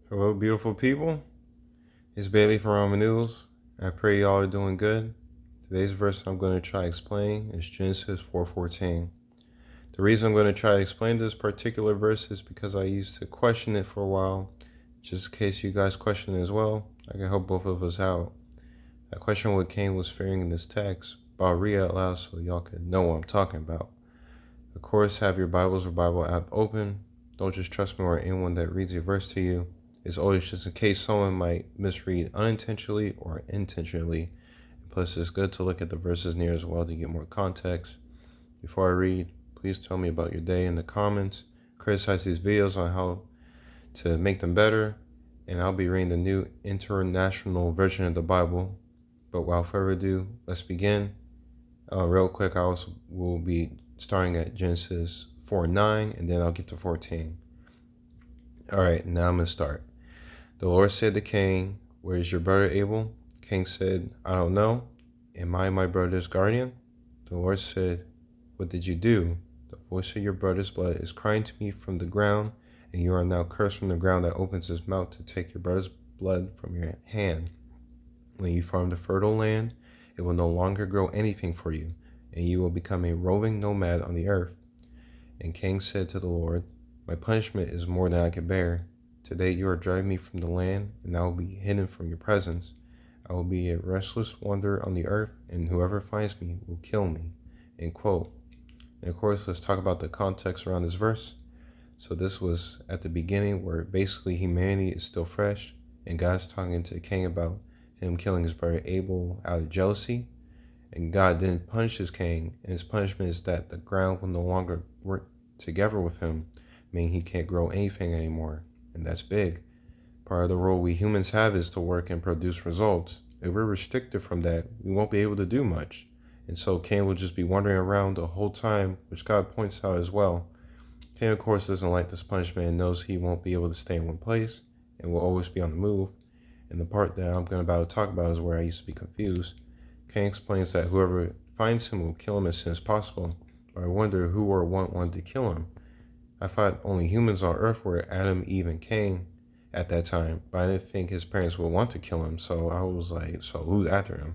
Hello, beautiful people. It's Bailey from Ramen Noodles. I pray y'all are doing good. Today's verse I'm going to try to explain is Genesis 4:14. The reason I'm going to try to explain this particular verse is because I used to question it for a while. Just in case you guys question it as well, I can help both of us out. I question what Cain was fearing in this text, but I'll read it out loud so y'all can know what I'm talking about. Of course, have your Bibles or Bible app open. Don't just trust me or anyone that reads a verse to you. It's always just in case someone might misread unintentionally or intentionally. And plus, it's good to look at the verses near as well to get more context. Before I read, please tell me about your day in the comments. Criticize these videos on how to make them better. And I'll be reading the New International Version of the Bible. But without further ado, let's begin. Real quick, I also will be starting at Genesis 4:9, and then I'll get to 14. All right, now I'm going to start. The Lord said to Cain, "Where is your brother Abel?" Cain said, "I don't know. Am I my brother's guardian?" The Lord said, "What did you do? The voice of your brother's blood is crying to me from the ground, and you are now cursed from the ground that opens his mouth to take your brother's blood from your hand. When you farm the fertile land, it will no longer grow anything for you, and you will become a roving nomad on the earth." And Cain said to the Lord, "My punishment is more than I can bear. Today you are driving me from the land, and I will be hidden from your presence. I will be a restless wanderer on the earth, and whoever finds me will kill me." End quote. And of course, let's talk about the context around this verse. So this was at the beginning where basically humanity is still fresh, and God's talking to Cain about him killing his brother Abel out of jealousy. And God didn't punish his Cain, and his punishment is that the ground will no longer work together with him, meaning he can't grow anything anymore. And that's big. Part of the role we humans have is to work and produce results. If we're restricted from that, we won't be able to do much. And so Cain will just be wandering around the whole time, which God points out as well. Cain, of course, doesn't like this punishment and knows he won't be able to stay in one place and will always be on the move. And the part that I'm going to talk about is where I used to be confused. Cain explains that whoever finds him will kill him as soon as possible. But I wonder who or what wanted to kill him. I thought only humans on Earth were Adam, Eve, and Cain at that time, but I didn't think his parents would want to kill him, so I was like, so who's after him?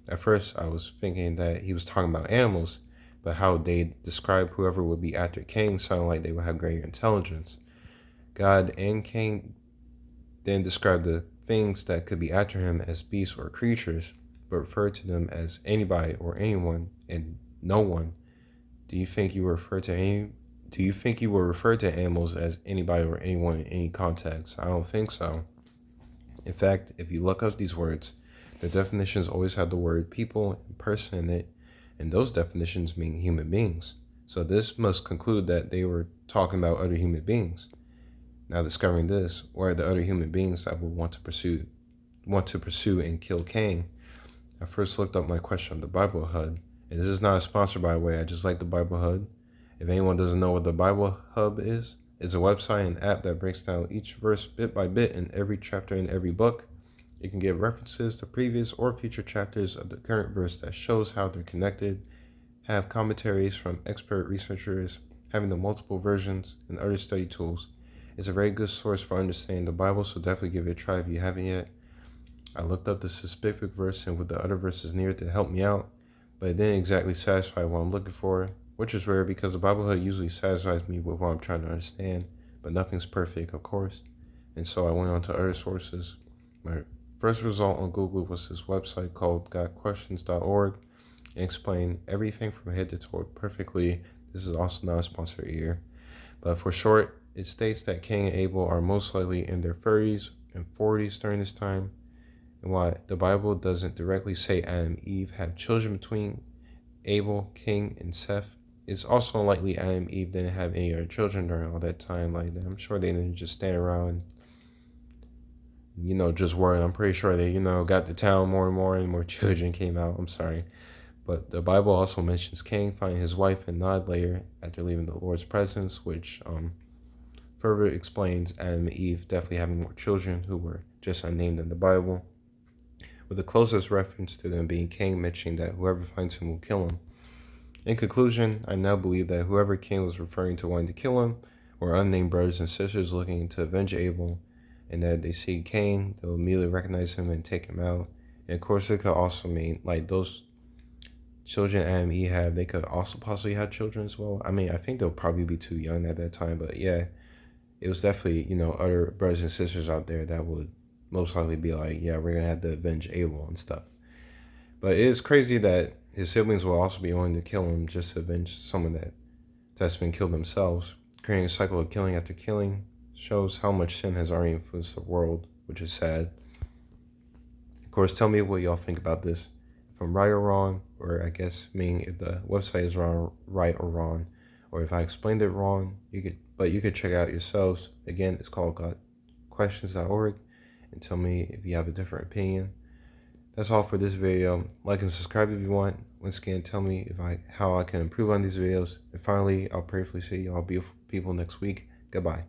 At first, I was thinking that he was talking about animals, but how they describe whoever would be after Cain sounded like they would have greater intelligence. God and Cain then described the things that could be after him as beasts or creatures, but referred to them as anybody or anyone and no one. Do you think you refer to animals as anybody or anyone in any context? I don't think so. In fact, if you look up these words, the definitions always have the word people and person in it, and those definitions mean human beings. So this must conclude that they were talking about other human beings. Now discovering this, where are the other human beings that would want to pursue and kill Cain? I first looked up my question on the Bible Hub, and this is not a sponsor, by the way. I just like the Bible Hub. If anyone doesn't know what the Bible Hub is, it's a website and app that breaks down each verse bit by bit in every chapter in every book. You can get references to previous or future chapters of the current verse that shows how they're connected, have commentaries from expert researchers, having the multiple versions, and other study tools. It's a very good source for understanding the Bible, so definitely give it a try if you haven't yet. I looked up the specific verse and with the other verses near it to help me out, but it didn't exactly satisfy what I'm looking for, which is rare because the Bible Hub usually satisfies me with what I'm trying to understand, but nothing's perfect, of course. And so I went on to other sources. My first result on Google was this website called gotquestions.org and explained everything from head to toe perfectly. This is also not a sponsor here. But for short, it states that Cain and Abel are most likely in their 30s and 40s during this time. And while the Bible doesn't directly say Adam and Eve had children between Abel, Cain, and Seth, it's also unlikely Adam and Eve didn't have any other children during all that time. Like, I'm sure they didn't just stand around, just worry. I'm pretty sure they, got to town more and more children came out. I'm sorry. But the Bible also mentions Cain finding his wife in Nod later after leaving the Lord's presence, which further explains Adam and Eve definitely having more children who were just unnamed in the Bible, with the closest reference to them being Cain mentioning that whoever finds him will kill him. In conclusion, I now believe that whoever Cain was referring to wanting to kill him were unnamed brothers and sisters looking to avenge Abel, and that they see Cain, they'll immediately recognize him and take him out. And of course, it could also mean like those children Adam and Eve have, they could also possibly have children as well. I mean, I think they'll probably be too young at that time, but yeah, it was definitely, other brothers and sisters out there that would most likely be like, yeah, we're gonna have to avenge Abel and stuff. But it is crazy that his siblings will also be willing to kill him just to avenge someone that's been killed themselves. Creating a cycle of killing after killing shows how much sin has already influenced the world, which is sad. Of course, tell me what y'all think about this. If I'm right or wrong, or I guess meaning if the website is wrong, right or wrong, or if I explained it wrong, you could check it out yourselves. Again, it's called GodQuestions.org, and tell me if you have a different opinion. That's all for this video. Like and subscribe if you want. Once again, tell me how I can improve on these videos. And finally, I'll prayerfully see y'all beautiful people next week. Goodbye.